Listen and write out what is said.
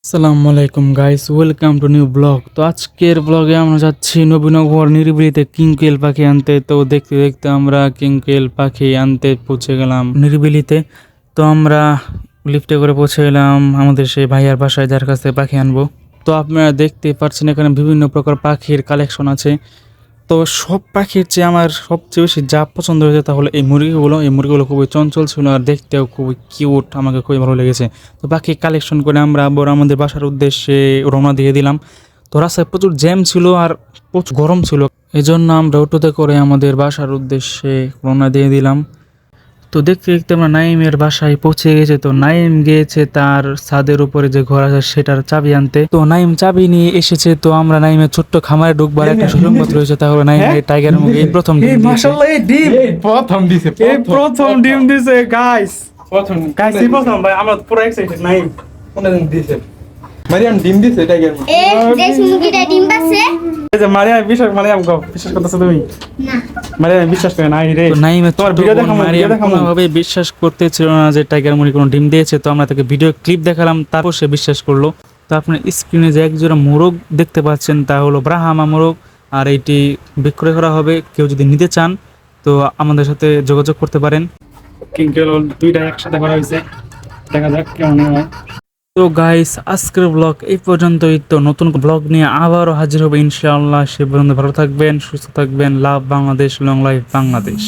আসসালামু আলাইকুম guys, welcome to new blog. তো আজকের ব্লগে আমরা যাচ্ছি নবীনগর নিরিবিলিতে কিংকোয়েল পাখি আনতে। তো দেখতে দেখতে আমরা কিংকোয়েল পাখি আনতে পৌঁছে গেলাম নিরিবিলিতে। তো আমরা লিফটে করে পৌঁছে গেলাম আমাদের সেই ভাইয়ার বাসায়, যার কাছে পাখি আনবো। তো আপনারা দেখতে পাচ্ছেন এখানে বিভিন্ন প্রকার পাখির কালেকশন আছে। তো সব পাখির চেয়ে আমার সবচেয়ে বেশি যা পছন্দ হয়েছে তাহলে এই মুরগিগুলো খুবই চঞ্চল ছিল আর দেখতেও খুবই কিউট, আমাকে খুবই ভালো লেগেছে। তো পাখি কালেকশন করে আমরা আবার আমাদের বাসার উদ্দেশ্যে রওনা দিয়ে দিলাম। তো রাস্তায় প্রচুর জ্যাম ছিল আর প্রচুর গরম ছিল, এজন্য আমরা অটোতে করে আমাদের বাসার উদ্দেশ্যে রওনা দিয়ে দিলাম। তো দেখতে দেখতে আমরা নাইমের বাসায় পৌঁছে গেছে। তো নাইম গিয়েছে তার ছাদের উপরে যে ঘর আছে সেটার চাবি আনতে। তো নাইম চাবি নিয়ে এসেছে। তো আমরা নাইমের ছোট্ট খামারে ঢুকবার একটা সুসংবাদ রয়েছে, তাহলে নাইম এই টাইগারের মুখে এই প্রথম ডিম দিয়েছে। মাশাআল্লাহ, এই ডিম প্রথম দিছে এই প্রথম ডিম দিছে গাইস। প্রথম এই প্রথম ভাই, আমরা পুরো এক্সাইটেড নাই। কোনদিন দিছে মারিয়াম ডিম দিছে টাইগার এ দেশ মুরগিটা ডিম পাচ্ছে এই যে মারিয়াম বিশ্বাস করতেছো তুমি? না। মারিয়াম বিশ্বাস করে নাই রে। তো নাইমের তোমার ছোট ভিডিও বোন দেখাবো, মারিয়াম কোনোভাবে বিশ্বাস করতেছিল না যে টাইগার মুরগি কোনো ডিম দিয়েছে। তো আমরা তাকে ভিডিও ক্লিপ দেখালাম, তারপর সে বিশ্বাস করলো। তো আপনার স্ক্রিনে যে একজোড়া মোরগ দেখতে পাচ্ছেন তা হলো ব্রাহ্মা মোরগ, আর এইটি বিক্রয় করা হবে। কেউ যদি নিতে চান তো আমাদের সাথে যোগাযোগ করতে পারেন। কিংকেল দুইটা একসাথে করা হয়েছে, দেখা যাক কেমন হয়। তো গাইস, আজকের ব্লগ এই পর্যন্তই। তো নতুন ব্লগ নিয়ে আবারও হাজির হবে ইনশাআল্লাহ। সে পর্যন্ত ভালো থাকবেন, সুস্থ থাকবেন। লাভ বাংলাদেশ, লং লাইফ বাংলাদেশ।